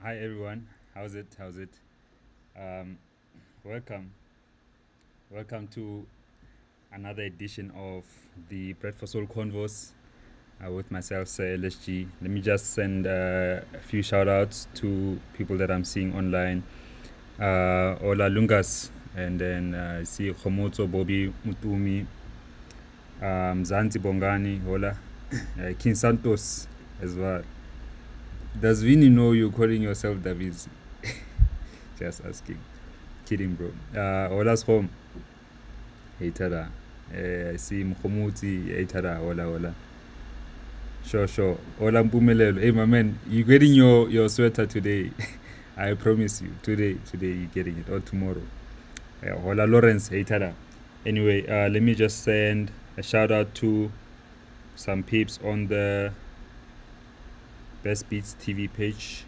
Hi everyone, how's it? Um, welcome, welcome to another edition of the Bread for Soul Convos with myself, Sir LSG. Let me just send a few shout outs to people that I'm seeing online. Ola Lungas, and then see Khomotso Bobby Mutumi, Zanti Bongani, Ola, King Santos as well. Does Vinny know you're calling yourself Daviz? Just asking. Kidding, bro. Ola's home. Hey, Tada. I see Mkomuti. Hey, Tada. Ola. Sure. Ola Mpumelelo. Hey, my man, you getting your sweater today. I promise you. Today you're getting it. Or tomorrow. Ola Lawrence. Hey, Tada. Anyway, let me just send a shout out to some peeps on the Best Beats TV page.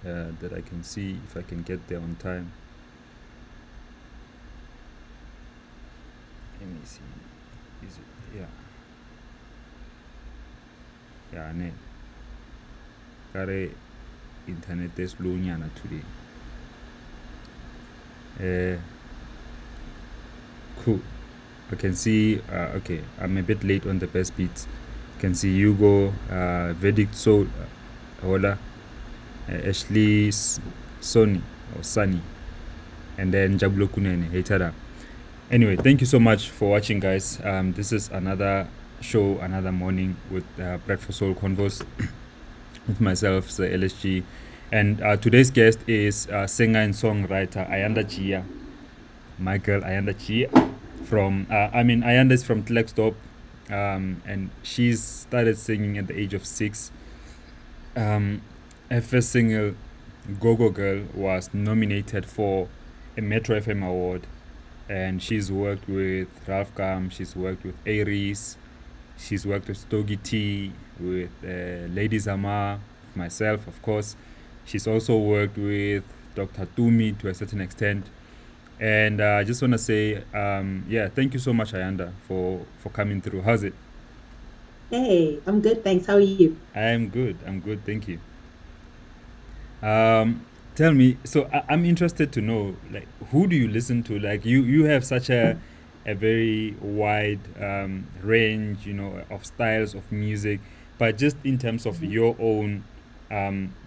That I can see if I can get there on time. Let me see. Is it? Yeah, ne. Kare internet is slow nyana today. Cool. I can see. Okay, I'm a bit late on the Best Beats. I can see Hugo, Verdict Soul, Hola, Ashley, Sonny or Sunny, and then Jablo Kunene. Hey, tada. Anyway, thank you so much for watching, guys. This is another show, another morning with Bread for Soul Convos with myself, Sir LSG. And today's guest is singer and songwriter Ayanda Jiya. My girl Ayanda Jiya from, Ayanda is from Tlextop, and she's started singing at the age of 6. Her first single, Go Go Girl, was nominated for a Metro FM award. And she's worked with Ralph Gam, she's worked with Aries, she's worked with Stogie T, with Lady Zama, myself, of course. She's also worked with Dr. Tumi to a certain extent. And I just want to say, thank you so much, Ayanda, for coming through. How's it? Hey, I'm good, thanks. How are you? I'm good, thank you. Tell me, so I'm interested to know, like, who do you listen to? Like, you have such a very wide range, of styles of music, but just in terms of Mhm. your own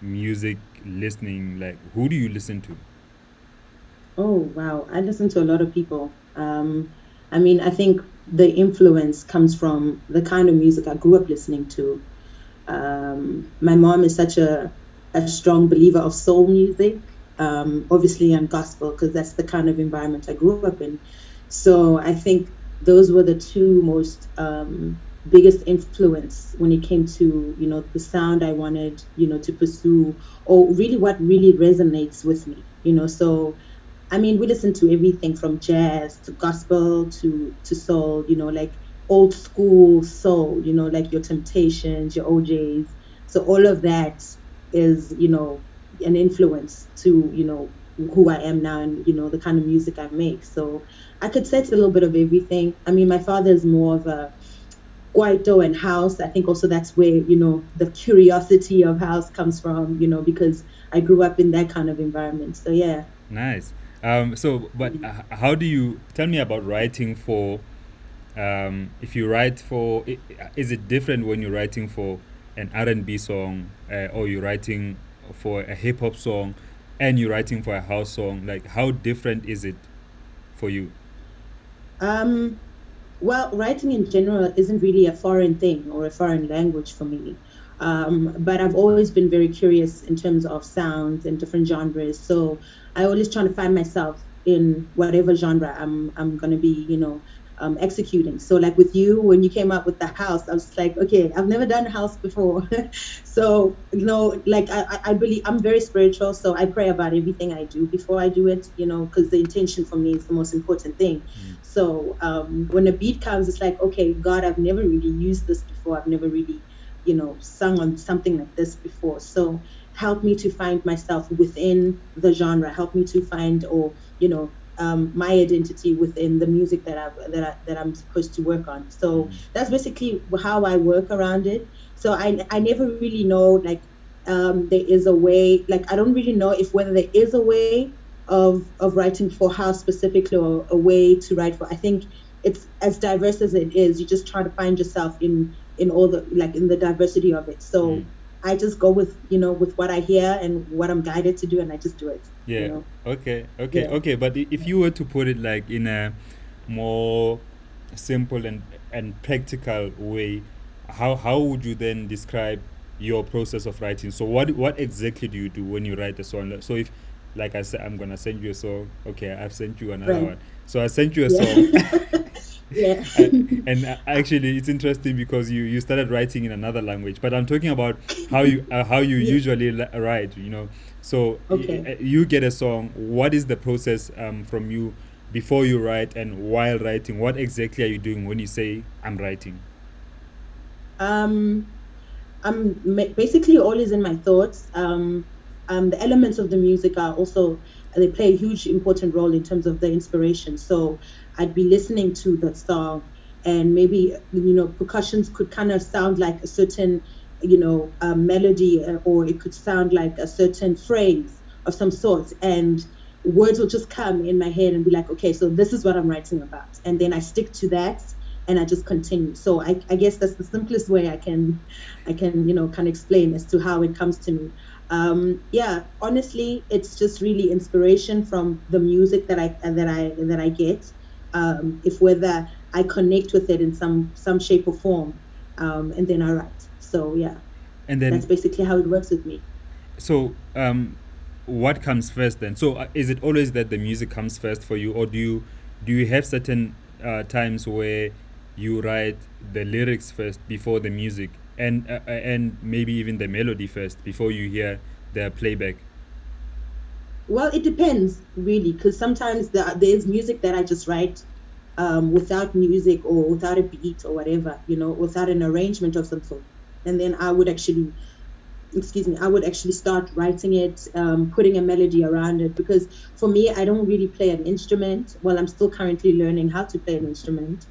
music listening, like, who do you listen to? Oh, wow. I listen to a lot of people. I think the influence comes from the kind of music I grew up listening to. My mom is such a strong believer of soul music, obviously, and gospel, because that's the kind of environment I grew up in. So I think those were the two most biggest influence when it came to, the sound I wanted, to pursue, or really what really resonates with me, So we listen to everything from jazz to gospel to soul, like old school soul, like your Temptations, your OJs. So all of that is, an influence to, who I am now and, the kind of music I make. So I could say it's a little bit of everything. My father is more of a Guaito and house. I think also that's where, the curiosity of house comes from, because I grew up in that kind of environment. So yeah. Nice. But how do you tell me about writing for? If you write for, is it different when you're writing for an R&B song, or you're writing for a hip hop song, and you're writing for a house song? Like, how different is it for you? Um, Well, writing in general isn't really a foreign thing or a foreign language for me. But I've always been very curious in terms of sounds and different genres. So I always try to find myself in whatever genre I'm gonna be, executing. So like with you, when you came up with the house, I was just like, okay, I've never done a house before. So, like I believe I'm very spiritual, so I pray about everything I do before I do it, because the intention for me is the most important thing. So when a beat comes, it's like, okay, God, I've never really used this before. I've never really, sung on something like this before. So help me to find myself within the genre. Help me to find, or my identity within the music that I'm supposed to work on. So that's basically how I work around it. So I never really know, like, there is a way, like I don't really know if whether there is a way of writing for house specifically, or a way to write for. I think it's as diverse as it is. You just try to find yourself in all the, like, in the diversity of it. Mm. So I just go with, with what I hear and what I'm guided to do, and I just do it. You Yeah. know, Okay. Okay. yeah, Okay. But if you were to put it like in a more simple and practical way, how would you then describe your process of writing? So what exactly do you do when you write a song? So if, like I said, I'm gonna send you a song. Okay, I've sent you another right, one. So I sent you a yeah, song. yeah, And actually it's interesting because you started writing in another language, but I'm talking about how you yeah. usually write, so Okay. you get a song. What is the process from you before you write and while writing? What exactly are you doing when you say I'm writing? Um, I'm basically always in my thoughts. The elements of the music are also, they play a huge important role in terms of the inspiration. So I'd be listening to the song, and maybe percussions could kind of sound like a certain melody, or it could sound like a certain phrase of some sort, and words will just come in my head and be like, okay, so this is what I'm writing about, and then I stick to that, and I just continue. So I guess that's the simplest way I can kind of explain as to how it comes to me. Yeah, honestly, it's just really inspiration from the music that I get. If whether I connect with it in some shape or form, and then I write. So yeah, And that's then, basically how it works with me. so what comes first then? So is it always that the music comes first for you, or do you have certain times where you write the lyrics first before the music, and maybe even the melody first before you hear the playback? Well, it depends really, because sometimes there's music that I just write without music, or without a beat or whatever, without an arrangement of some sort. And then I would actually, excuse me, I would actually start writing it, putting a melody around it. Because for me, I don't really play an instrument. Well, I'm still currently learning how to play an instrument.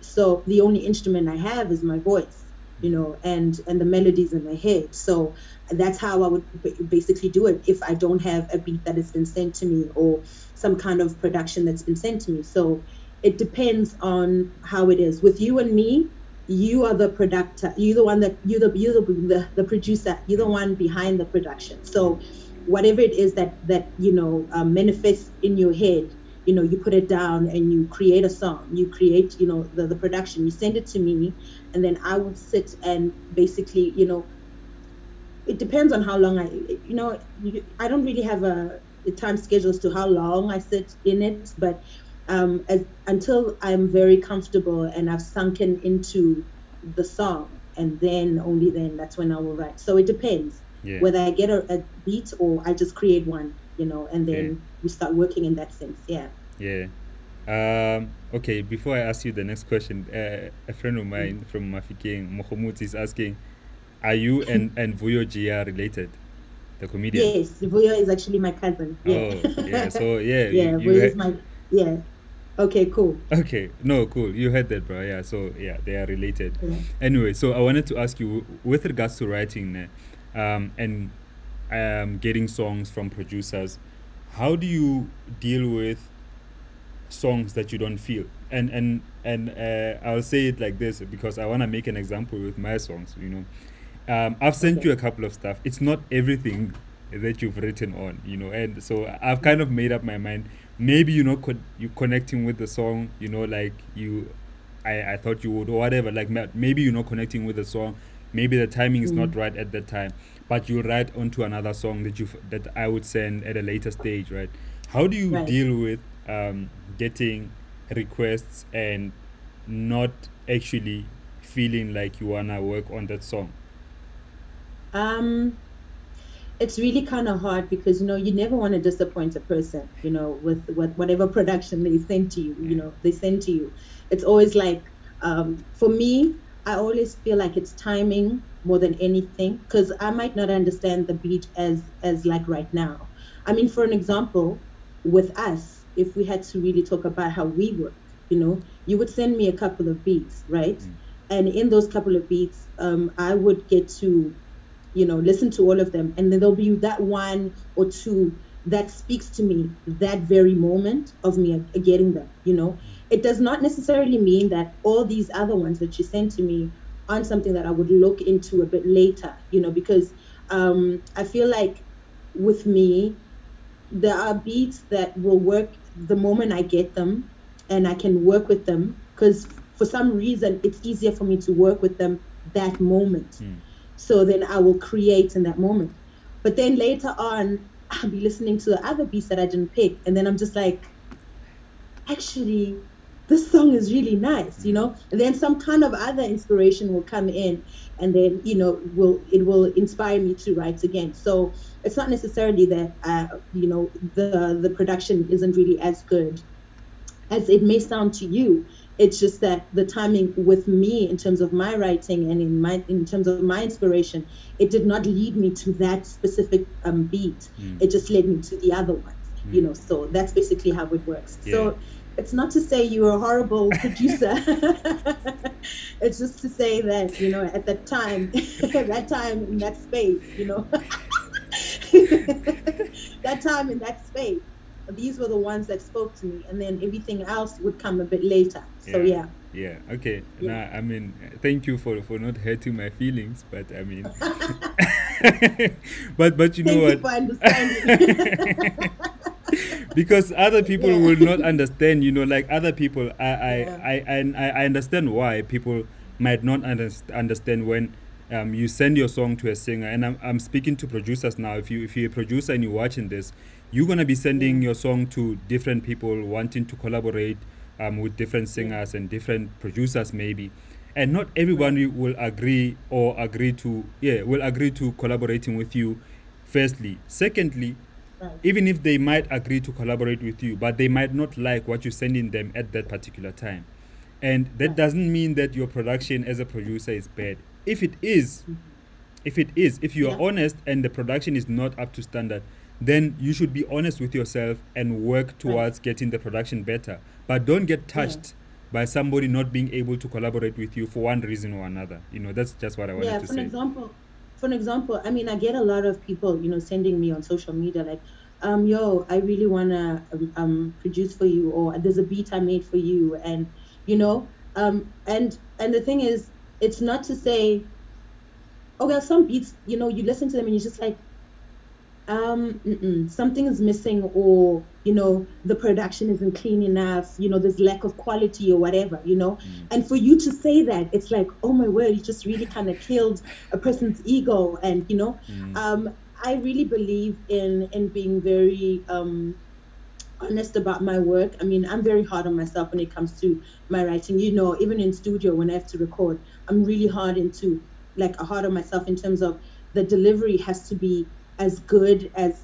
So the only instrument I have is my voice, and the melodies in my head. So that's how I would basically do it if I don't have a beat that has been sent to me, or some kind of production that's been sent to me. So it depends on how it is. With you and me, you are the producer. You're the one that you're the producer. You're the one behind the production. So whatever it is that manifests in your head, you put it down and you create a song. You create, the production. You send it to me, and then I would sit and basically, it depends on how long I don't really have a time schedule as to how long I sit in it, but until I'm very comfortable and I've sunken into the song, and then only then that's when I will write. So it depends Yeah. whether I get a beat or I just create one, and Yeah. then we start working in that sense. Yeah. Yeah. Okay, before I ask you the next question, a friend of Mm. mine from Mafikeng, Mohamud, is asking, are you and Vuyo Jia related, the comedian? Yes, Vuyo is actually my cousin. Yeah. Oh, yeah. So yeah, Yeah, Vuyo is my, yeah. Okay, cool. okay. No, cool. You heard that, bro. Yeah. So yeah, they are related. Yeah. Anyway, so I wanted to ask you, with regards to writing, and getting songs from producers, how do you deal with songs that you don't feel? And I'll say it like this because I want to make an example with my songs. I've sent you Okay. a couple of stuff. It's not everything that you've written on, and so I've kind of made up my mind. Maybe you connecting with the song, like I thought you would, or whatever. Like maybe you're not connecting with the song. Maybe the timing is not Mm, right at that time, but you'll write onto another song that I would send at a later stage, right? How do you right. deal with getting requests and not actually feeling like you wanna work on that song? Um, it's really kind of hard because you never want to disappoint a person, with whatever production they send to you. They send to you. It's always like, for me, I always feel like it's timing more than anything, because I might not understand the beat as like right now. I mean, for an example, with us, if we had to really talk about how we work, you would send me a couple of beats, right? Mm. And in those couple of beats, I would get to listen to all of them, and then there'll be that one or two that speaks to me that very moment of me getting them. It does not necessarily mean that all these other ones that you sent to me aren't something that I would look into a bit later, because I feel like with me, there are beats that will work the moment I get them, and I can work with them because for some reason it's easier for me to work with them that moment. So then I will create in that moment. But then later on, I'll be listening to the other beats that I didn't pick, and then I'm just like, actually, this song is really nice. And then some kind of other inspiration will come in, and then will inspire me to write again. So it's not necessarily that the production isn't really as good as it may sound to you. It's just that the timing with me in terms of my writing and in terms of my inspiration, it did not lead me to that specific beat. It just led me to the other ones. So that's basically how it works. Yeah. So it's not to say you're a horrible producer. It's just to say that at that time that time in that space that time in that space, these were the ones that spoke to me, and then everything else would come a bit later. So yeah. Okay. Yeah. Now, I mean, thank you for not hurting my feelings, but I mean, but you know Thank what? you for understanding. Because other people Yeah. will not understand. Like other people, Yeah. I understand why people might not understand when you send your song to a singer. And I'm speaking to producers now. If you're a producer and you're watching this, you're gonna be sending Yeah. your song to different people wanting to collaborate with different singers and different producers maybe. And not everybody Right. will agree or will agree to collaborating with you. Firstly, secondly, Right. even if they might agree to collaborate with you, but they might not like what you're sending them at that particular time. And that Right. doesn't mean that your production as a producer is bad. If it is, if you are Yeah. honest and the production is not up to standard, then you should be honest with yourself and work towards getting the production better. But don't get Yeah. touched by somebody not being able to collaborate with you for one reason or another. That's just what I wanted Yeah. to For an say. example, I mean, I get a lot of people, sending me on social media like, yo, I really wanna produce for you, or there's a beat I made for you, and and the thing is, it's not to say, oh, well, some beats, you listen to them and you're just like, something is missing, or the production isn't clean enough, there's lack of quality or whatever. And for you to say that, it's like, oh my word, you just really kind of killed a person's ego. And I really believe in being very honest about my work. I mean, I'm very hard on myself when it comes to my writing. Even in studio when I have to record, I'm really hard on myself in terms of the delivery has to be as good as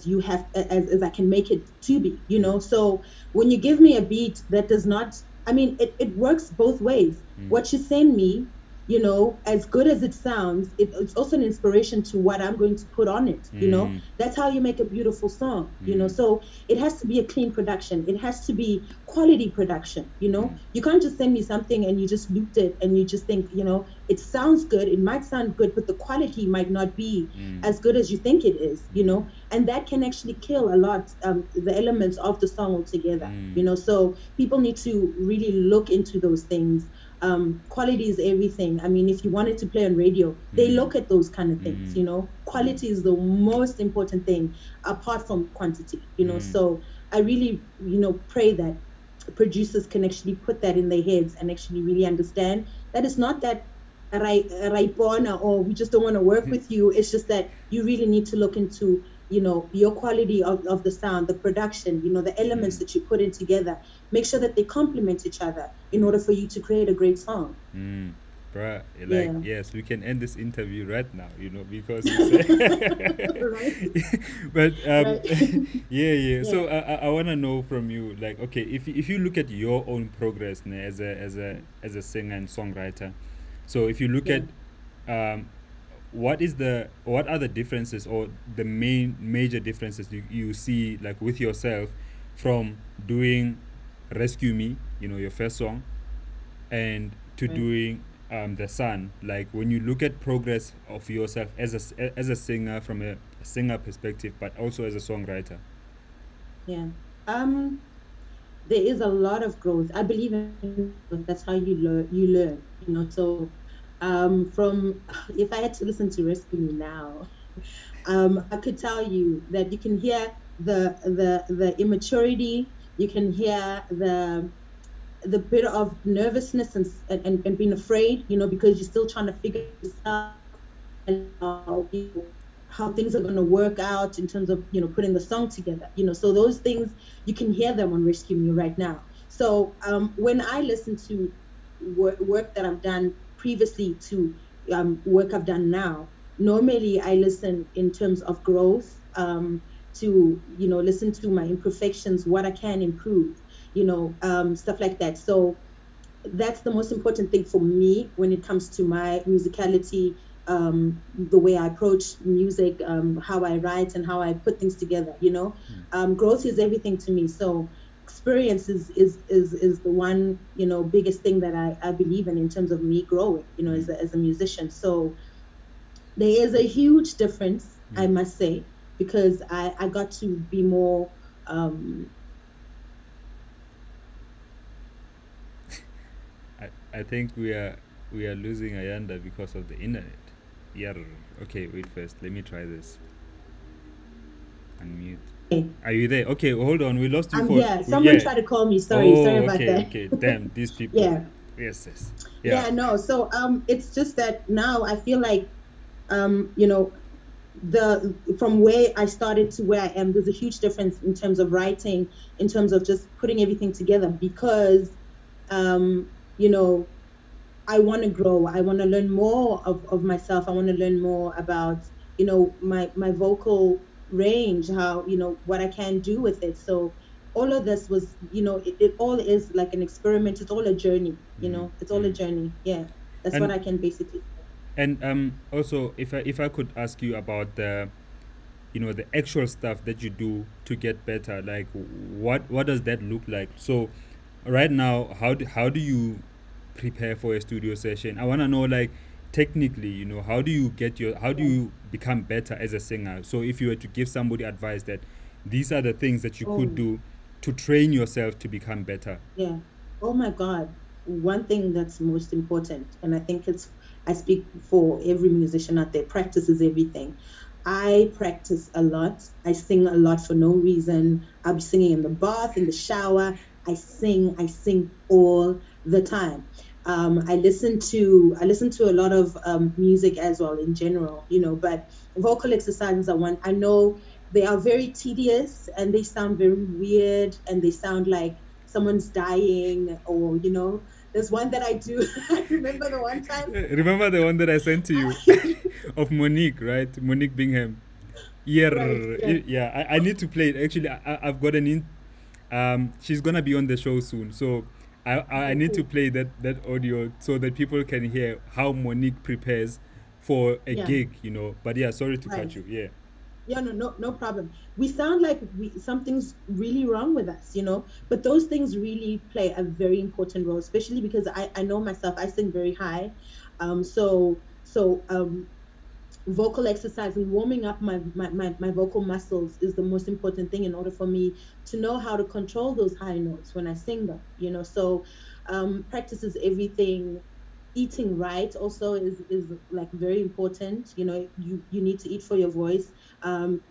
you have as I can make it to be. So when you give me a beat that does not, I mean, it works both ways. What you send me, as good as it sounds, it's also an inspiration to what I'm going to put on it. That's how you make a beautiful song. So it has to be a clean production. It has to be quality production. You can't just send me something and you just looped it and you just think, it sounds good. It might sound good, but the quality might not be as good as you think it is. And that can actually kill a lot, the elements of the song altogether. So people need to really look into those things. Quality is everything. I mean, if you wanted to play on radio, they look at those kind of things. Quality is the most important thing apart from quantity. So I really, pray that producers can actually put that in their heads and actually really understand that it's not that raipona, or we just don't want to work with you. It's just that you really need to look into your quality of the sound, the production, the elements that you put in together. Make sure that they complement each other in order for you to create a great song. Bruh, like, Yeah. yes, we can end this interview right now, because you said. Right. But Right. yeah. Yeah. So I want to know from you, like, okay, if you look at your own progress as a singer and songwriter, so if you look Yeah. at um, what are the differences, or the major differences you see, like, with yourself from doing Rescue Me, your first song, and to Right. doing the sun, like when you look at progress of yourself as as a singer from a singer perspective, but also as a songwriter? Yeah. There is a lot of growth. I believe in growth. That's how you learn. So from if I had to listen to Rescue Me now, I could tell you that you can hear the immaturity, you can hear the bit of nervousness and being afraid, because you're still trying to figure yourself and how things are going to work out in terms of putting the song together. So those things, you can hear them on Rescue Me right now. So when I listen to work that I've done previously to work I've done now, normally I listen in terms of growth, to listen to my imperfections, what I can improve, stuff like that. So that's the most important thing for me when it comes to my musicality, the way I approach music, how I write and how I put things together. Growth is everything to me. So experience is the one biggest thing that I believe in terms of me growing, Mm. as a musician. So there is a huge difference, I Mm. must say, because I got to be more I think we are losing Ayanda because of the internet. Yeah. Okay, wait first. Let me try this. Unmute. Are you there? Okay, hold on. We lost you I'm for here. Someone yeah. tried to call me. Sorry Oh, about okay, that. okay. Damn, these people. Yeah. Yes, yes. Yeah. Yeah, no. So it's just that now I feel like you know the from where I started to where I am, there's a huge difference in terms of writing, in terms of just putting everything together, because um you know I want to grow. I want to learn more of myself. I want to learn more about, my vocal range, how, what I can do with it. So all of this was, it all is like an experiment. It's all a journey, Mm. it's all a Mm. journey. Yeah. That's what And I can basically say. also, if I could ask you about the the actual stuff that you do to get better, like what does that look like? So right now, how do you prepare for a studio session? I want to know, like, technically, how do Yeah. you become better as a singer? So if you were to give somebody advice that these are the things that you could Oh, do to train yourself to become better. yeah. Oh my God. One thing that's most important, and I think I speak for every musician out there, practice is everything. I practice a lot. I sing a lot for no reason. I'll be singing in the bath, in the shower. I sing all the time. I listen to a lot of music as well in general, but vocal exercises are one. I know they are very tedious and they sound very weird and they sound like someone's dying, or there's one that I do. I remember the one time. Remember the one that I sent to you of Monique, right? Monique Bingham. Yeah, Right, yes. yeah. I need to play it. Actually, I've got an in. She's gonna be on the show soon, so I Okay, need to cool. play that audio so that people can hear how Monique prepares for a Yeah, gig. But yeah, sorry to cut right. you. Yeah. Yeah, no, no, no problem. We sound like something's really wrong with us, but those things really play a very important role, especially because I know myself, I sing very high. So vocal exercise and warming up my vocal muscles is the most important thing in order for me to know how to control those high notes when I sing them, so practice is everything. Eating right also is like very important. You need to eat for your voice.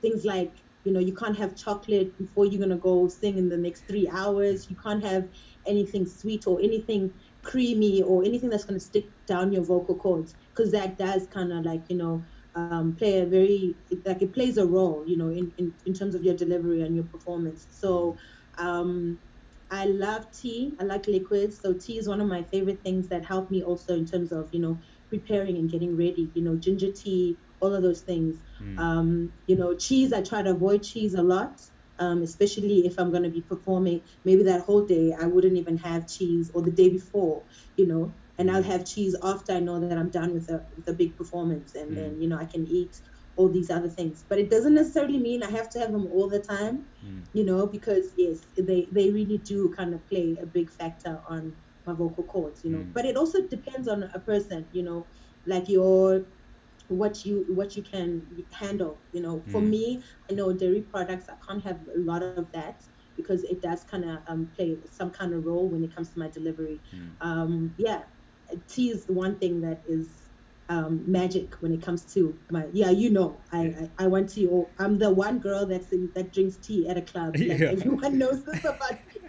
Things like, you can't have chocolate before you're going to go sing in the next 3 hours. You can't have anything sweet or anything creamy or anything that's going to stick down your vocal cords, because that does kind of like, play a very, like, it plays a role, in terms of your delivery and your performance. So um I love tea. I like liquids. So tea is one of my favorite things that help me also in terms of, preparing and getting ready, ginger tea, all of those things. Mm. Cheese, I try to avoid cheese a lot. Especially if I'm going to be performing, maybe that whole day I wouldn't even have cheese, or the day before, and I'll Mm. have cheese after I know that I'm done with a big performance, and Mm. then I can eat all these other things. But it doesn't necessarily mean I have to have them all the time, Mm. because yes, they really do kind of play a big factor on my vocal cords, mm, but it also depends on a person, like your what you can handle. For mm, me, I know dairy products, I can't have a lot of that because it does kind of play some kind of role when it comes to my delivery. mm. Yeah, tea is the one thing that is magic when it comes to my, yeah, Yeah. I want tea, or I'm the one girl that drinks tea at a club, like Yeah. everyone knows this about me,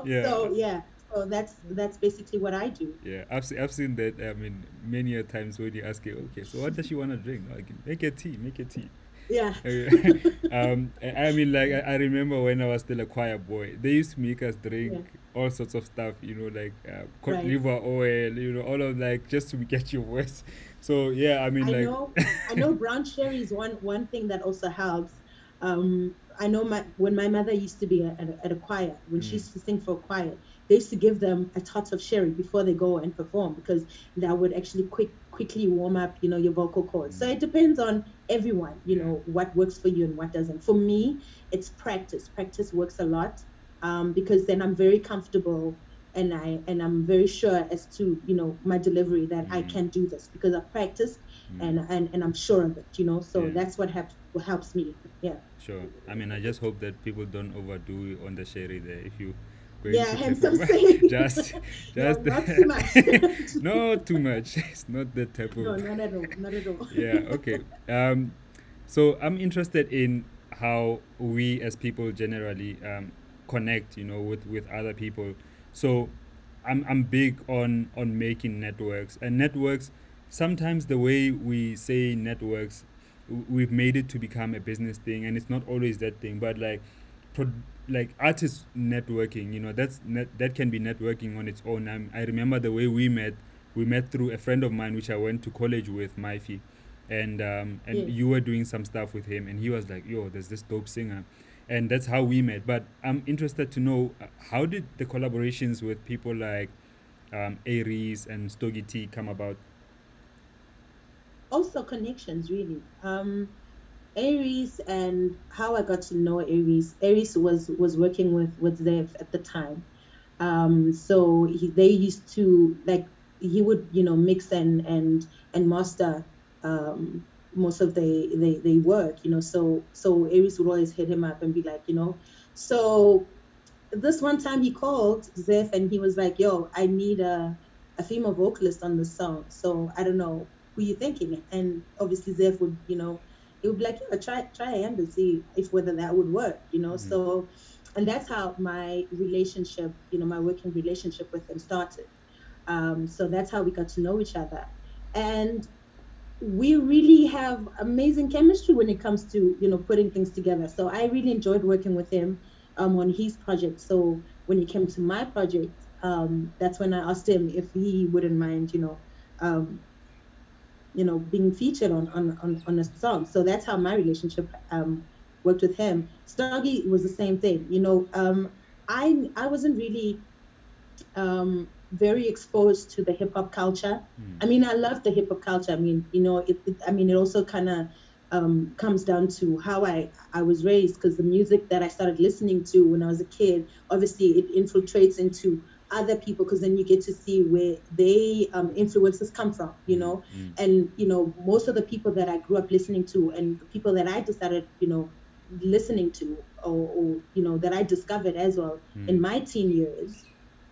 Yeah. so yeah, so that's basically what I do. Yeah, I've seen that. I mean, many a times when you ask her, okay, so what does she want to drink? Like, make a tea, make a tea. Yeah. I mean, like I remember when I was still a choir boy, they used to make us drink Yeah, all sorts of stuff, like cod right. liver oil, all of like just to get your voice. So yeah, I mean, I like, know, I know brown sherry is one thing that also helps. I know when my mother used to be at a choir, when she mm, used to sing for a choir, they used to give them a tot of sherry before they go and perform, because that would actually quickly warm up, your vocal cords. So mm, it depends on everyone, yeah, what works for you and what doesn't. For me, it's practice. Practice works a lot, because then I'm very comfortable, and I'm very sure as to my delivery, that I mm, can do this because I've practiced, mm, and I'm sure of it. So yeah. that's what helps me. Yeah. Sure. I mean, I just hope that people don't overdo it on the sherry there. If you going Yeah, to hence I'm perform, saying just, no, just, not too much. not too much. It's not that type of. No, not at all, not at all. Yeah. Okay. So I'm interested in how we as people generally connect, with other people. So I'm big on making networks, and networks. Sometimes the way we say networks, we've made it to become a business thing, and it's not always that thing. But like, pro- like artist networking, that can be networking on its own. I remember the way we met. We met through a friend of mine, which I went to college with, Maifi, and Yes. you were doing some stuff with him, and he was like, "Yo, there's this dope singer," and that's how we met. But I'm interested to know, how did the collaborations with people like Aries and Stogie T come about? Also connections, really. Aries, and how I got to know Aries. Aries was working with Zev at the time. So they used to, like, he would mix and master most of the work. So Aries would always hit him up and be like, so this one time he called Zeph and he was like, "Yo, I need a female vocalist on the song. So I don't know who you thinking." And obviously Zeph would, he would be like, "Yeah, try Ayanda, see if whether that would work." Mm, So, and that's how my relationship, my working relationship with him started. So that's how we got to know each other, and we really have amazing chemistry when it comes to putting things together. So I really enjoyed working with him on his project. So when he came to my project, that's when I asked him if he wouldn't mind um, being featured on a song. So that's how my relationship worked with him. Stoggy was the same thing. I wasn't really very exposed to the hip hop culture. mm, I mean, I love the hip hop culture. I mean, I mean, it also kind of comes down to how I was raised, because the music that I started listening to when I was a kid, obviously, it infiltrates into other people, because then you get to see where they influences come from. mm, mm, And most of the people that I grew up listening to, and the people that I decided listening to, or that I discovered as well mm, in my teen years,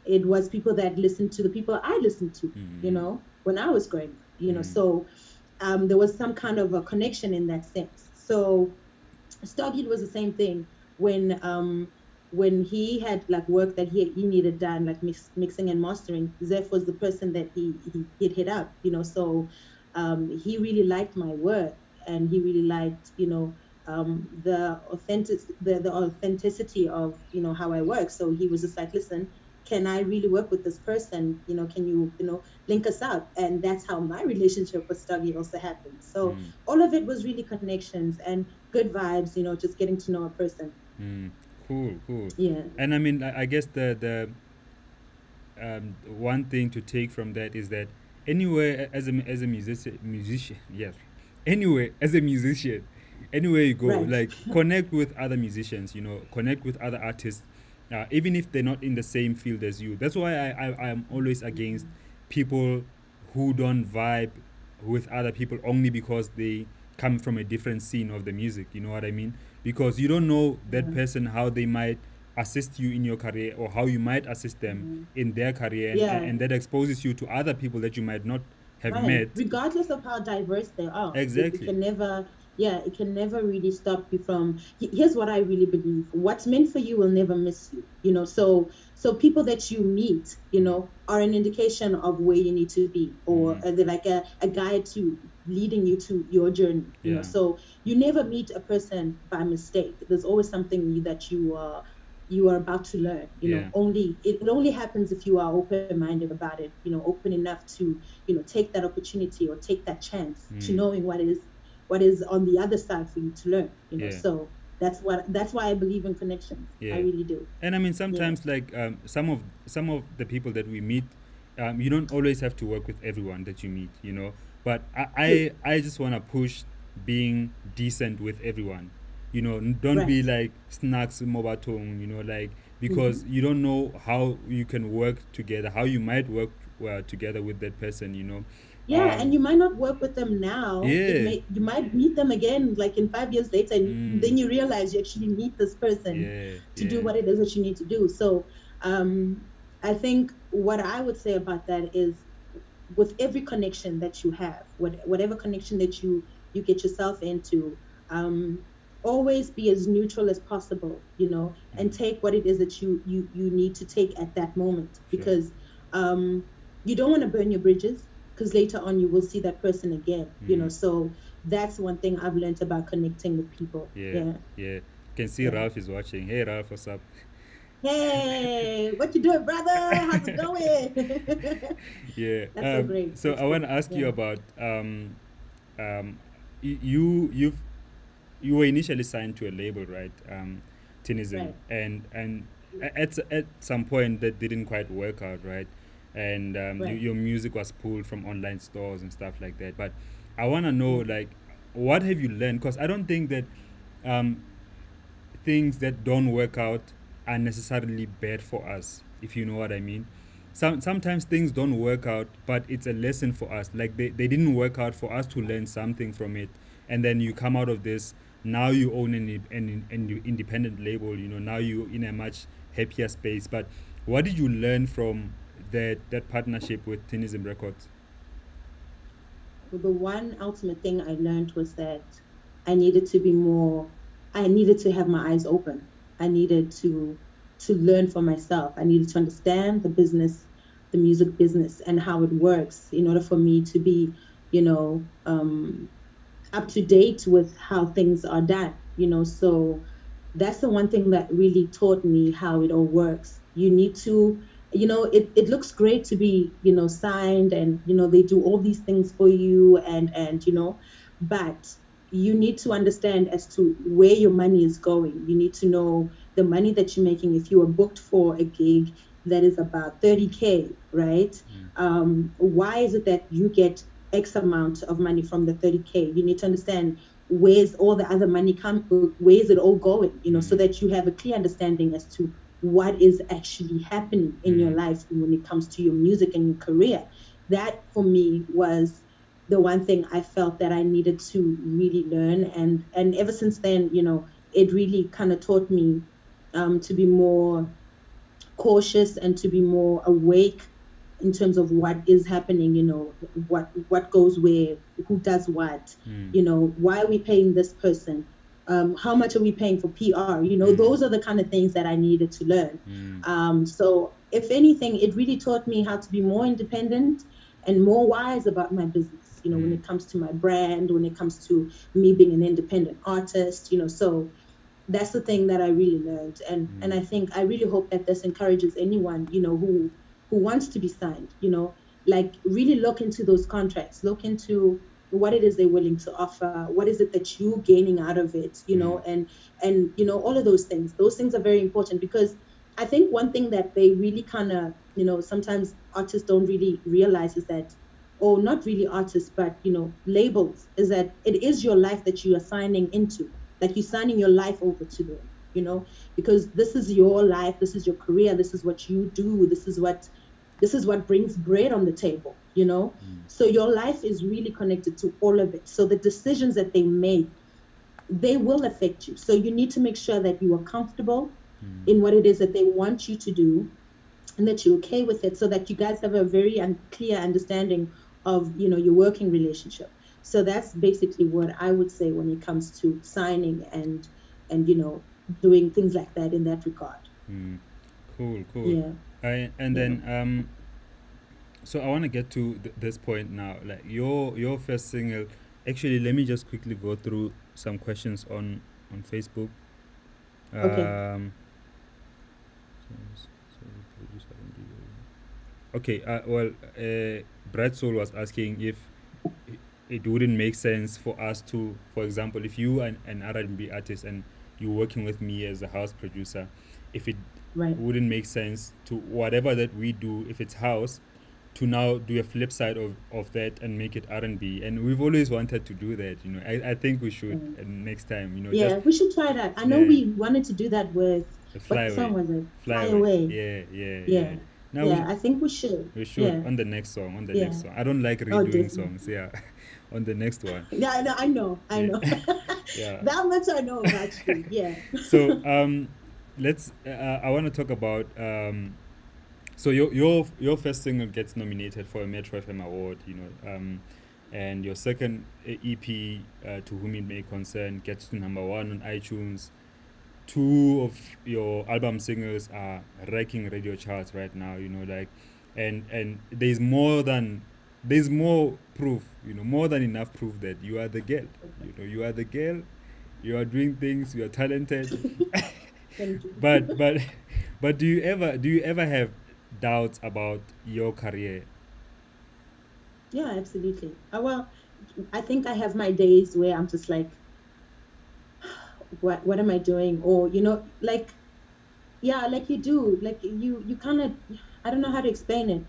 it was people that listened to the people I listened to, mm, when I was growing up. mm, So there was some kind of a connection in that sense. So Stargate was the same thing when he had like work that he needed done, like mixing and mastering. Zeph was the person that he'd hit up. So he really liked my work, and he really liked the authenticity of how I work. So he was just like, "Listen, can I really work with this person? Can you link us up?" And that's how my relationship with Stuggy also happened. So mm, all of it was really connections and good vibes, just getting to know a person. mm. Cool, cool. Yeah, And I mean, I guess the one thing to take from that is that anywhere as a musician, yes, anywhere as a musician, anywhere you go, right. like connect with other musicians, connect with other artists, even if they're not in the same field as you. That's why I am always against people who don't vibe with other people only because they come from a different scene of the music. You know what I mean? Because you don't know that Yeah. person how they might assist you in your career or how you might assist them Mhm. in their career, Yeah. and that exposes you to other people that you might not have Right. met. Regardless of how diverse they are, it Exactly. can never, yeah, it can never really stop you from. Here's what I really believe: what's meant for you will never miss you. So people that you meet, are an indication of where you need to be, or Mm, they're like a guide to leading you to your journey. yeah. So you never meet a person by mistake. There's always something that you are about to learn. Yeah. Only it only happens if you are open-minded about it. Open enough to take that opportunity or take that chance to Mm, knowing what is on the other side for you to learn. yeah. So that's why I believe in connections. I Yeah, really do. and I mean Yeah. sometimes like some of the people that we meet, you don't always have to work with everyone that you meet, you know. But True. I just want to push being decent with everyone, you know. Don't be Right. like snacks mobatong, you know, like because Hmm. you don't know how you can work together, how you might work together with that person, you know. Yeah, and Um, you might not work with them now. yeah, You might meet them again like in 5 years later, and mm, then you realize you actually need this person yeah, to do yeah, what it is that you need to do. So I think what I would say about that is, with every connection that you have, whatever connection that you get yourself into, um, always be as neutral as possible, and mm, take what it is that you need to take at that moment, sure, because um, you don't want to burn your bridges, because later on you will see that person again. mm, So that's one thing I've learned about connecting with people. yeah, Yeah, yeah. Can see yeah. Ralph is watching. Hey Ralph, what's up? Hey, what you doing, brother? How's it going? Yeah. That's so great. So That's I want cool. to ask you Yeah. about you you were initially signed to a label, right? Tinism, Right. and at some point that didn't quite work out, right? And Right. your music was pulled from online stores and stuff like that. But I want to know, Mm. like, what have you learned? Because I don't think that um, things that don't work out are necessarily bad for us, if you know what I mean. Sometimes things don't work out, but it's a lesson for us. Like they didn't work out for us to learn something from it, and then you come out of this. Now you own an independent label. You know, now you in a much happier space. But what did you learn from that partnership with Tinism Records? Well, the one ultimate thing I learned was that I needed to be more, I needed to have my eyes open. I needed to learn for myself. I needed to understand the business, the music business, and how it works in order for me to be, you know, up to date with how things are done. So that's the one thing that really taught me how it all works. You need to, it looks great to be, signed, and, they do all these things for you, and but you need to understand as to where your money is going. You need to know the money that you're making. If you are booked for a gig that is about 30K, right? Mm, Why is it that you get X amount of money from the 30K? You need to understand where's all the other money where's it all going, so mm, that you have a clear understanding as to what is actually happening in your mm, life when it comes to your music and your career. That for me was the one thing I felt that I needed to really learn, and ever since then, it really kind of taught me to be more cautious and to be more awake in terms of what is happening, what goes where, who does what, mm, why are we paying this person, how much are we paying for PR, mm, those are the kind of things that I needed to learn. mm, So if anything, it really taught me how to be more independent and more wise about my business, when mm, it comes to my brand, when it comes to me being an independent artist. So that's the thing that I really learned. And mm, I think I really hope that this encourages anyone, who wants to be signed, like really look into those contracts, look into what it is they're willing to offer, what is it that you gaining out of it, mm, and all of those things. Those things are very important, because I think one thing that they really kind of, sometimes artists don't really realize is that, or not really artists, but labels, is that it is your life that you are signing into, like you're signing your life over to them. because this is your life, this is your career, this is what you do, this is what brings bread on the table, so your life is really connected to all of it. So the decisions that they make, they will affect you. So you need to make sure that you are comfortable in what it is that they want you to do, and that you're okay with it, so that you guys have a very clear understanding of your working relationship. So that's basically what I would say when it comes to signing and doing things like that in that regard. Cool, cool. Yeah, And yeah. then so I want to get to this point now. Like your first single. Actually, let me just quickly go through some questions on Facebook. Okay. Um, okay. Well, Brad Soul was asking if it wouldn't make sense for us to, for example, if you an R&B artist and you're working with me as a house producer, if it Right. wouldn't make sense to whatever that we do, if it's house, to now do a flip side of that and make it R&B. And we've always wanted to do that. I think we should Mm. next time. Just Yeah, we should try that. I know yeah, we wanted to do that with, the what flyaway, song was it? Fly flyaway. Away. Yeah, yeah, yeah. Yeah. Now Yeah, I think we should. we should Yeah. on the next song. On the next Yeah. song. I don't like Oh, redoing songs. definitely. Yeah, on the next one. Yeah, no, I know. I Yeah, know. yeah. That much I know about you. Yeah. So let's. I want to talk about so your first single gets nominated for a Metro FM award, and your second EP, To Whom It May Concern, gets to number one on iTunes. Two of your album singles are wrecking radio charts right now. And there's more proof, more than enough proof that you are the girl. You are the girl. You are doing things. You are talented. Thank you. but but do you ever have doubts about your career? Yeah, absolutely. Well, I think I have my days where I'm just like, what am I doing? Or, like, yeah, like you do, like you kind of, I don't know how to explain it.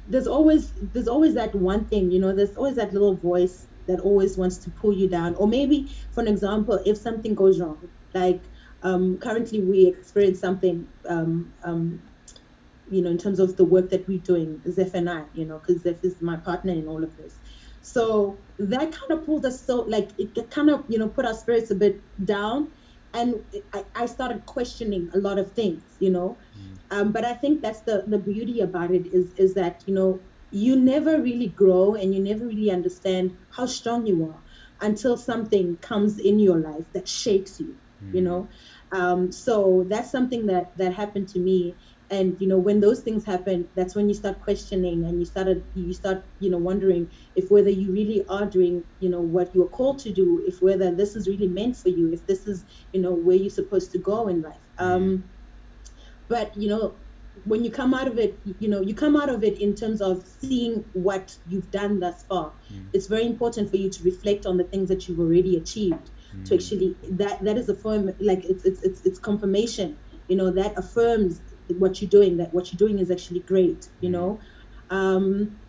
There's always that one thing, there's always that little voice that always wants to pull you down. Or maybe, for an example, if something goes wrong, like, currently we experience something, in terms of the work that we're doing, Zeph and I, because Zeph is my partner in all of this. So that kind of pulled us, so like it kind of, put our spirits a bit down. And I started questioning a lot of things, but I think that's the beauty about it, is that, you never really grow and you never really understand how strong you are until something comes in your life that shakes you, you Mm, know. So that's something that happened to me. And when those things happen, that's when you start questioning, and you start wondering if whether you really are doing what you're called to do, if whether this is really meant for you, if this is where you're supposed to go in life. mm, But when you come out of it, you come out of it in terms of seeing what you've done thus far. mm, It's very important for you to reflect on the things that you've already achieved, to mm, actually, that is a form, like, it's confirmation, that affirms what you're doing, that what you're doing is actually great. mm, um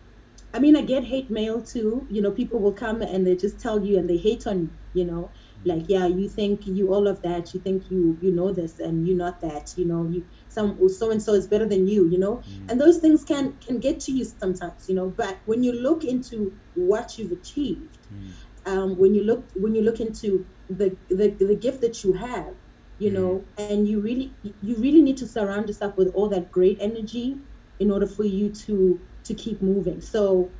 I mean, I get hate mail too. People will come and they just tell you and they hate on you. Like, yeah, you think you all of that. You think you know this, and you're not that. You so and so is better than you. mm, And those things can get to you sometimes. But when you look into what you've achieved, mm, when you look into the gift that you have, mm, and you really need to surround yourself with all that great energy in order for you to keep moving. So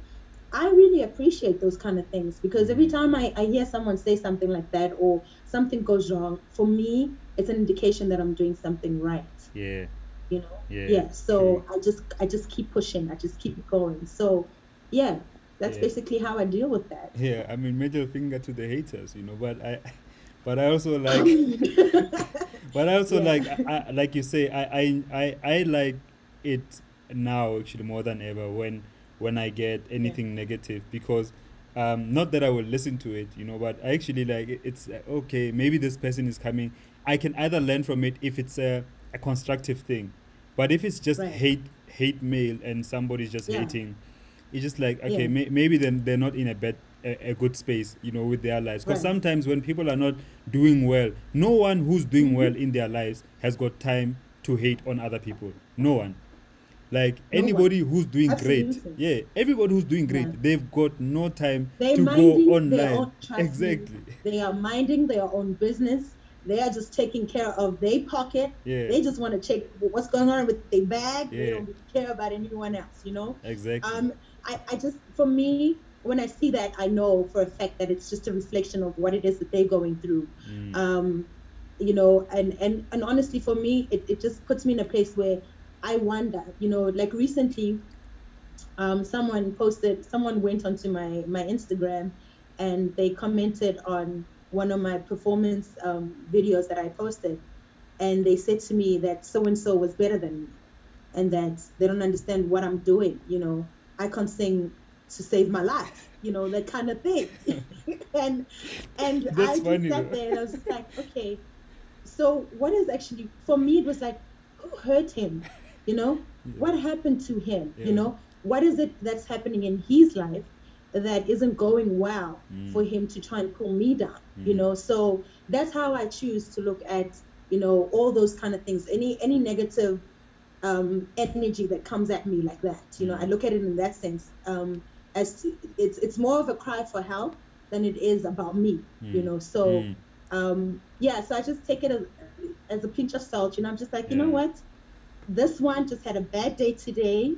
I really appreciate those kind of things, because every mm. time I hear someone say something like that, or something goes wrong, for me, it's an indication that I'm doing something right. Yeah, yeah, Yeah. true. So I just keep pushing. I just keep going. So yeah, that's Yeah, basically how I deal with that. yeah. I mean, middle finger to the haters. But I also like, but I also Yeah. like you say, I like it now actually more than ever when I get Yeah. anything negative, because not that I will listen to it, but I actually like it. It's okay, maybe this person is coming. I can either learn from it if it's a constructive thing, but if it's just Right. hate mail and somebody's just Yeah. hating, it's just like, okay, Yeah. maybe then they're not in a bad a good space, with their lives. Because Right. sometimes when people are not doing well, no one who's doing Hmm. well in their lives has got time to hate on other people. No one. Like No one. anybody who's doing great, Absolutely. yeah, everybody who's doing Yeah. great, they've got no time They're to go minding their online. own, trust me, Exactly. they are minding their own business. They are just taking care of their pocket. Yeah, They just want to check what's going on with their bag. They yeah, don't care about anyone else. exactly. Um, I just, for me, when I see that, I know for a fact that it's just a reflection of what it is that they're going through. Mm, Um, and honestly, for me, it just puts me in a place where I wonder, like recently, someone went onto my Instagram and they commented on one of my performance videos that I posted, and they said to me that so and so was better than me, and that they don't understand what I'm doing. I can't sing to save my life, that kind of thing. and and that's I just funny sat though. there and I was just like, okay, so what is actually, for me it was like, who hurt him? What happened to him? Yeah, What is it that's happening in his life that isn't going well mm, for him to try and pull me down? mm, So that's how I choose to look at, all those kind of things, any negative energy that comes at me like that. I mm, look at it in that sense, as it's more of a cry for help than it is about me. mm, So mm, yeah, so I just take it as a pinch of salt. I'm just like, you know yeah, what, this one just had a bad day today.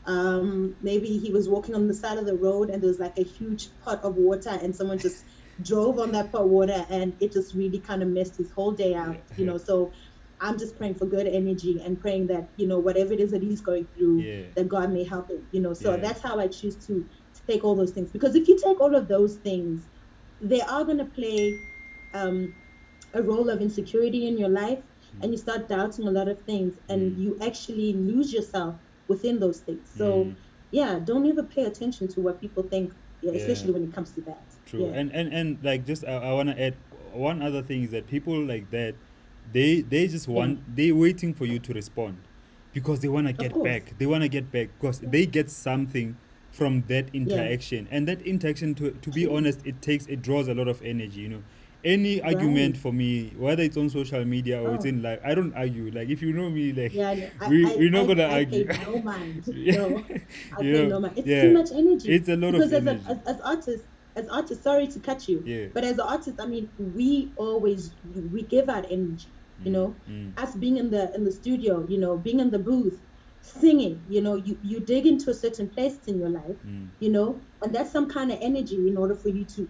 Maybe he was walking on the side of the road and there was like a huge pot of water and someone just drove on that pot of water and it just really kind of messed his whole day out. yeah, So I'm just praying for good energy and praying that, whatever it is that he's going through, yeah, that God may help him. So yeah, that's how I choose to take all those things. Because if you take all of those things, they are going to play um, a role of insecurity in your life, and you start doubting a lot of things mm, and you actually lose yourself within those things. mm, So yeah, don't ever pay attention to what people think, yeah, yeah. especially when it comes to that. True. Yeah. And like, just I want to add one other thing is that people like that, they just Yeah. they waiting for you to respond, because they want to Of get course. back. They want to get back because Yeah. they get something from that Yeah. interaction, and that interaction, to be honest, it draws a lot of energy. Any argument Right. for me, whether it's on social media or it's Oh, in life, I don't argue. Like, if you know me, like, yeah. No, we're not gonna I argue. pay no mind. Yeah, No, I you pay know, no mind. It's too yeah, much energy it's a lot of because energy. as artists, sorry to cut you, Yeah. but as artists, I mean, we give out energy. You Mm, know, mm, us being in the studio, being in the booth, singing. You dig into a certain place in your life. mm, And that's some kind of energy in order for you to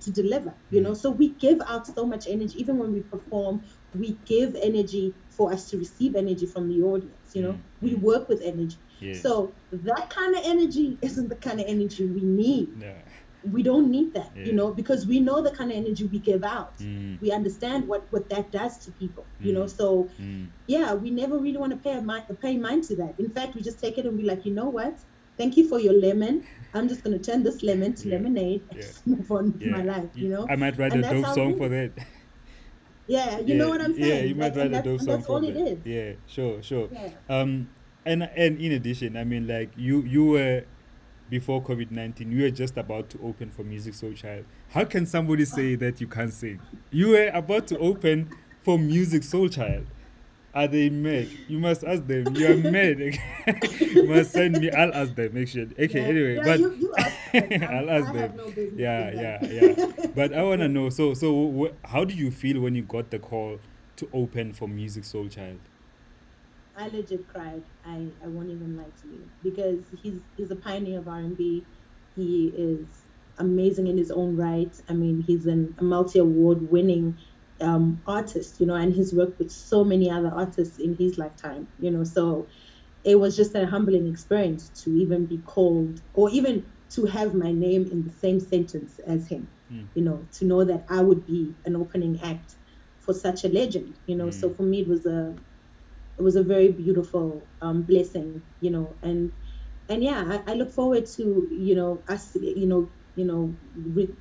to deliver. mm, So we give out so much energy, even when we perform. We give energy for us to receive energy from the audience. mm, We mm. work with energy. Yeah. So that kind of energy isn't the kind of energy we need. No. We don't need that, Yeah. because we know the kind of energy we give out. Mm, We understand what that does to people. mm, So mm. yeah, we never really want to pay mind to that. In fact, we just take it and be like, you know what? Thank you for your lemon. I'm just going to turn this lemon to Yeah. lemonade and Yeah. just move on with Yeah. my life. I might write a And that's dope how it song for is. that. Yeah, you know Yeah. what I'm Yeah. You saying? might Like, write and a that's dope and song that's all from it that. is. Yeah. Sure. Sure. Yeah. And in addition, I mean, like, you were, before COVID-19, you were just about to open for Music Soul Child. How can somebody say that you can't sing? You were about to open for Music Soul Child. Are they mad? You must ask them. You are mad. You must send me. I'll ask them. Make sure. Okay. Yeah, Anyway, yeah, but you ask them. I'll ask I them. have no business Yeah. in Yeah. Yeah. But I wanna that. know. So how do you feel when you got the call to open for Music Soul Child? I legit cried. I won't even lie to you because he's a pioneer of R&B. He is amazing in his own right. I mean, he's a multi-award winning artist, and he's worked with so many other artists in his lifetime. So it was just a humbling experience to even be called or even to have my name in the same sentence as him. Mm, To know that I would be an opening act for such a legend. mm, So for me, it was a very beautiful blessing. And yeah, I look forward to us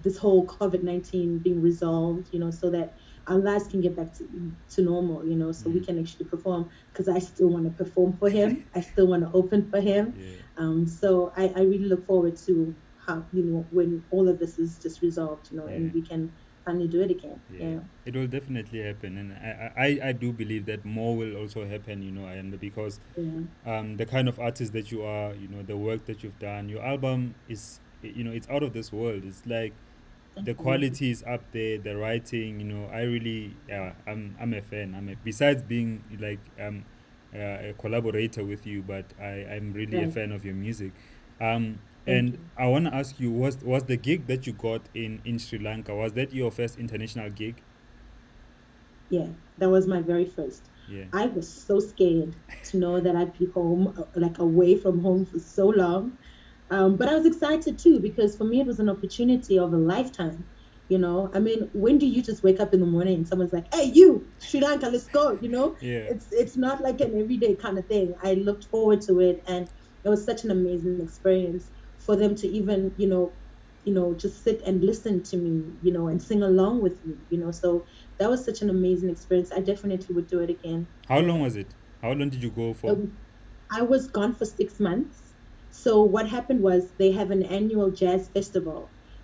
this whole COVID-19 being resolved, so that our lives can get back to normal, so we mm. can actually perform, because I still want to perform for him. I still want to open for him. Yeah. So I really look forward to how, when all of this is just resolved, Yeah. and we can finally do it again. Yeah, Yeah. it will definitely happen, and I do believe that more will also happen. And because Yeah. the kind of artist that you are, the work that you've done, your album is, it's out of this world. It's like Thank the you. quality is up there, the writing. I really, yeah, I'm a fan. Besides being like a collaborator with you, but I'm really a Right. fan of your music. Um, Thank and you. I want to ask you, was the gig that you got in Sri Lanka, was that your first international gig? Yeah, that was my very first. Yeah. I was so scared to know that I'd be home, like away from home for so long. But I was excited too because for me it was an opportunity of a lifetime. I mean, when do you just wake up in the morning and someone's like, "Hey, you, Sri Lanka, let's go." Yeah. It's not like an everyday kind of thing. I looked forward to it, and it was such an amazing experience for them to even, just sit and listen to me, and sing along with me. So that was such an amazing experience. I definitely would do it again. How long Yeah. was it? How long did you go It for? I was gone for 6 months. So what happened was they have an annual jazz festival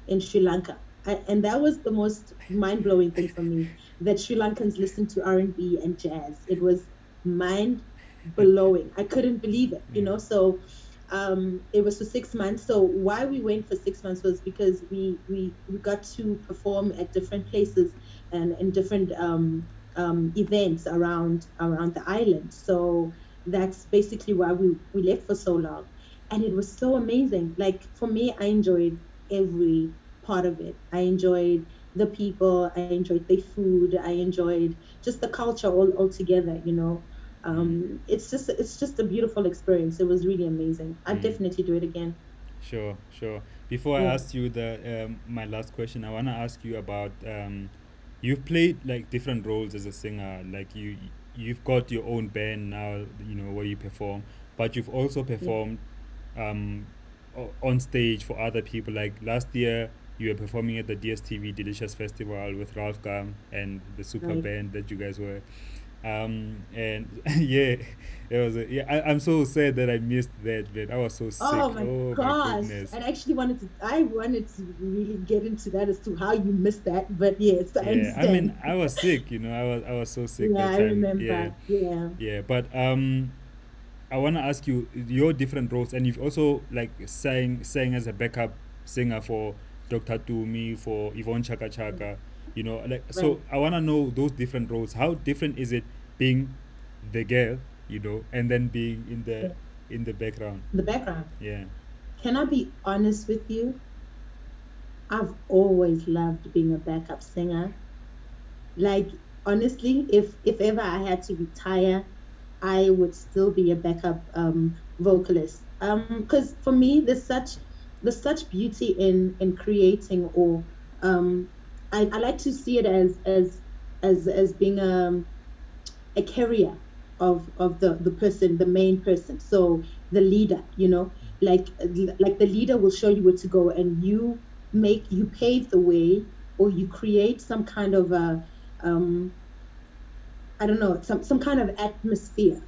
in Sri Lanka. And that was the most mind-blowing thing for me, that Sri Lankans listen to R&B and jazz. It was mind-blowing. I couldn't believe it, Yeah. So it was for 6 months. So why we went for 6 months was because we got to perform at different places and in different events around the island. So that's basically why we left for so long. And it was so amazing. Like for me, I enjoyed every part of it. I enjoyed the people, I enjoyed the food, I enjoyed just the culture all together. Mm. It's just a beautiful experience. It was really amazing. I'd Mm. definitely do it again. Sure, sure. Before I Yeah. ask you my last question, I wanna ask you about you've played like different roles as a singer. Like you've got your own band now, where you perform, but you've also Yeah. performed um on stage for other people. Like last year, you were performing at the DSTV Delicious Festival with Ralph Gam and the super Right. band that you guys were. And yeah, I'm so sad that I missed that, man. I was so sick. Oh my Oh my gosh. goodness. And I wanted to really get into that as to how you missed that. But yes, I Yeah, I mean, understand. I was sick. I was so sick Yeah, that I time. Yeah, remember. Yeah. yeah. But I wanna ask you your different roles, and you've also like sang as a backup singer for Dr. Tumi, for Yvonne Chaka Chaka. Like, so Right. I wanna know those different roles. How different is it being the girl, and then being Yeah. in the background? The background. Yeah. Can I be honest with you? I've always loved being a backup singer. Like honestly, if ever I had to retire, I would still be a backup vocalist. Because for me, there's such beauty in creating, or I like to see it as being a carrier of the person, the main person. So the leader, like the leader will show you where to go, and you pave the way, or you create some kind of a um I don't know, some kind of atmosphere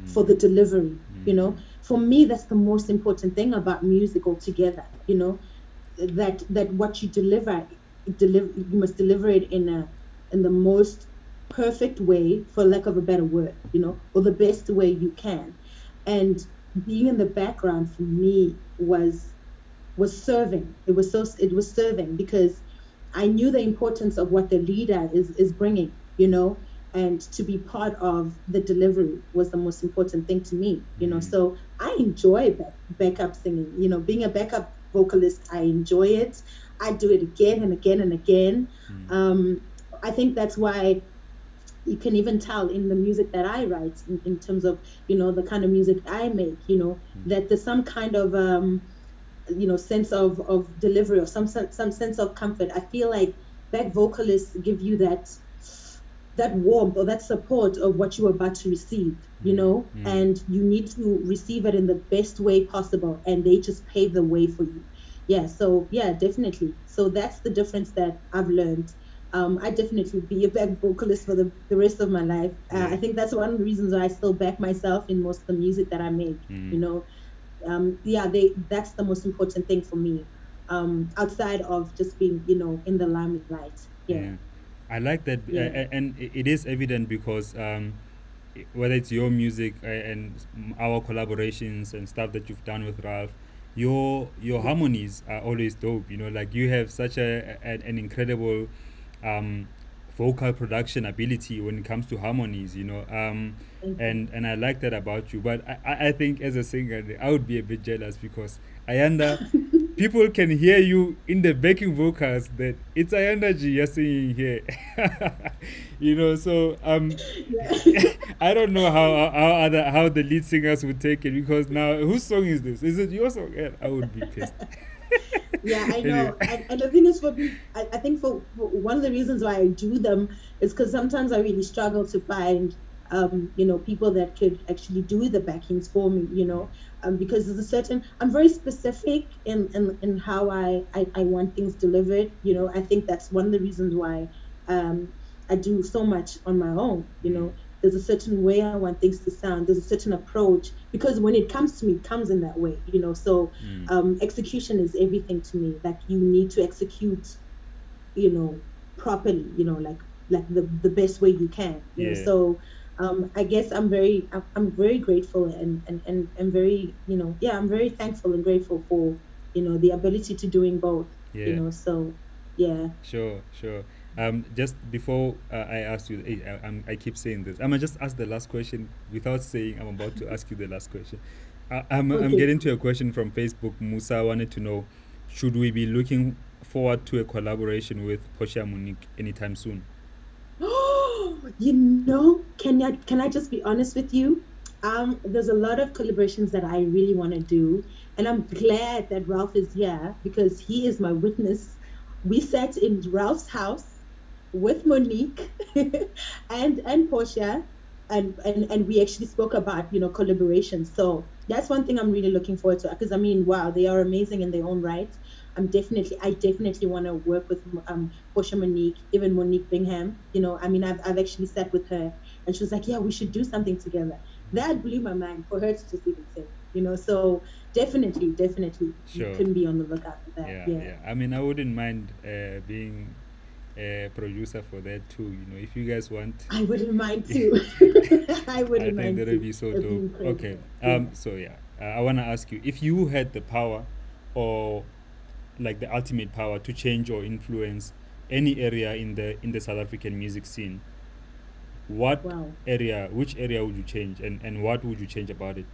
for Mm, the delivery. mm, For me, that's the most important thing about music altogether. That what you you must deliver it in the most perfect way, for lack of a better word, or the best way you can. And being in the background for me was serving. It was serving because I knew the importance of what the leader is bringing, and to be part of the delivery was the most important thing to me. mm, So I enjoy backup singing, being a backup vocalist. I enjoy it. I do it again and again and again. mm, Um, I think that's why you can even tell in the music that I write, in terms of, the kind of music I make, that there's some kind of sense of delivery, or some sense of comfort. I feel like back vocalists give you that warmth or that support of what you're about to receive, mm, mm, and you need to receive it in the best way possible, and they just pave the way for you. Yeah, so yeah, definitely. So that's the difference that I've learned. I definitely be a back vocalist for the rest of my life. yeah. I think that's one of the reasons why I still back myself in most of the music that I make. Mm. Yeah, that's the most important thing for me. outside of just being, in the limelight. Yeah. Yeah, I like that, Yeah. and it is evident because whether it's your music and our collaborations and stuff that you've done with Ralph, your Yeah. harmonies are always dope. Like you have such an incredible um, vocal production ability when it comes to harmonies. Thank you. And I like that about you. But I think as a singer, I would be a bit jealous because Ayanda, people can hear you in the backing vocals that it's Ayanda Jiya singing here. So Yeah. I don't know how the lead singers would take it because now whose song is this? Is it your song? Yeah, I would be pissed. Yeah, I Anyway. know. And the thing is, for me, I think for one of the reasons why I do them is because sometimes I really struggle to find, people that could actually do the backings for me, because there's a certain, I'm very specific in how I want things delivered. I think that's one of the reasons why um, I do so much on my own. There's a certain way I want things to sound. There's a certain approach because when it comes to me, it comes in that way. So Mm. execution is everything to me. Like you need to execute, you know, properly, like the best way you can, Yeah, So I guess I'm very grateful and very, yeah, I'm very thankful and grateful for, the ability to doing both, yeah. so yeah. Sure, sure. Just before I ask you, I keep saying this. I'm gonna just ask the last question without saying I'm about to ask you the last question. I'm Okay, getting to a cool. question from Facebook. Musa wanted to know, should we be looking forward to a collaboration with Portia Monique anytime soon? Can I just be honest with you? There's a lot of collaborations that I really want to do, and I'm glad that Ralph is here because he is my witness. We sat in Ralph's house with Monique and Portia, and we actually spoke about, collaboration. So that's one thing I'm really looking forward to because I mean, wow, they are amazing in their own right. I definitely want to work with Portia Monique, even Monique Bingham. I mean, I've actually sat with her and she was like, yeah, we should do something together. That blew my mind for her to just even say, so definitely you Sure. can be on the lookout for that. Yeah, Yeah. yeah. I mean, I wouldn't mind being a producer for that too. If you guys want, I wouldn't mind too. I I wouldn't think mind that would too. be so It'd be dope. Okay. incredible. Yeah. So yeah, I wanna ask you if you had the power, or like the ultimate power to change or influence any area in the South African music scene, Wow. which area would you change, and what would you change about it?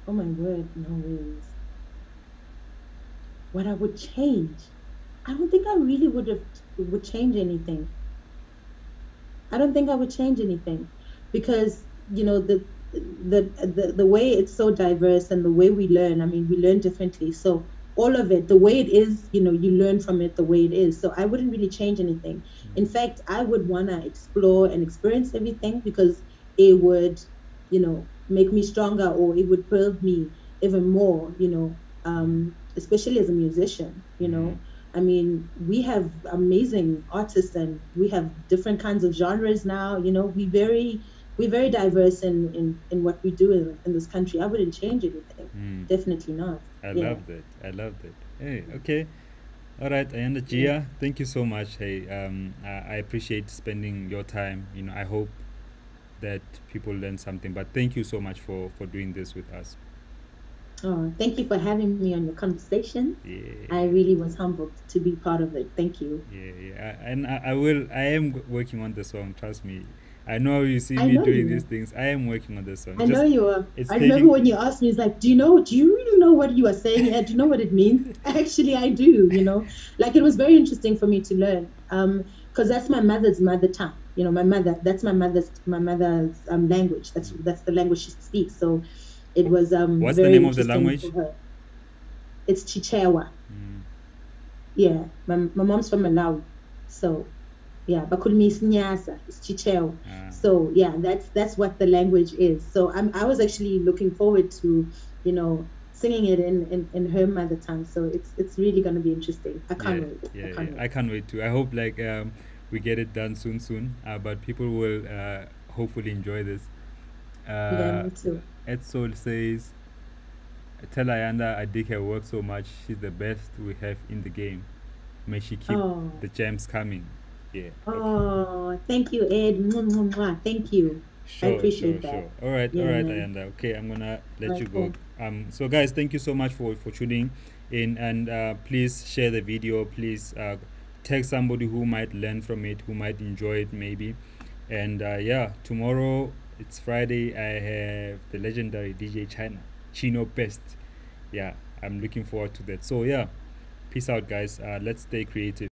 Oh my word. No ways. What I would change? I don't think I really would change anything. I don't think I would change anything because the way it's so diverse and the way we learn. I mean, we learn differently. So all of it, the way it is, you learn from it the way it is. So I wouldn't really change anything. In fact, I would want to explore and experience everything because it would, make me stronger or it would build me even more. Especially as a musician. Mm-hmm. I mean, we have amazing artists and we have different kinds of genres now. We're very diverse in what we do in this country. I wouldn't change anything. Mm. Definitely not. I Yeah. love that. I love that. Hey, okay. All right, Ayanda Yeah. Jia, thank you so much. Hey, I appreciate spending your time. I hope that people learn something. But thank you so much for doing this with us. Oh, thank you for having me on your conversation. I Yeah, really was humbled to be part of it. Thank you. yeah, yeah. And I will. I am working on the song. Trust me. I know you see I me know doing you these are. things. I am working on the song. I know Just you are. it's I remember taking. when you asked me, it's like, do you really know what you are saying here? Do you know what it means? Actually, I do, Like it was very interesting for me to learn. Because that's my mother's mother tongue. That's my mother's language. That's the language she speaks. So it was What's the very name of the interesting language? for her. It's Chichewa. Mm, Yeah. My mom's from Malawi. So yeah, bakulmi Nyasa, it's Chichewa. ah, So yeah, that's what the language is. So I was actually looking forward to, singing it in her mother tongue. So it's really gonna be interesting. I can't yeah, wait. I yeah, yeah. can't I wait. can't wait to. I hope like we get it done soon. But people will hopefully enjoy this. Yeah, Uh, me too. Ed Soul says, tell Ayanda I dig her work so much. She's the best we have in the game. May she keep Oh, the gems coming. Yeah. Okay. oh, thank you, Ed. Mwah, mwah, mwah. Thank you. I Sure, sure, appreciate that. sure. All Yeah, right, man. Ayanda. Okay, I'm gonna All let right, you go. cool. So guys, thank you so much for tuning in, and please share the video. Please tag somebody who might learn from it, who might enjoy it, maybe. And yeah, tomorrow it's Friday. I have the legendary DJ Chino Best. Yeah, I'm looking forward to that. So yeah, peace out, guys. Let's stay creative.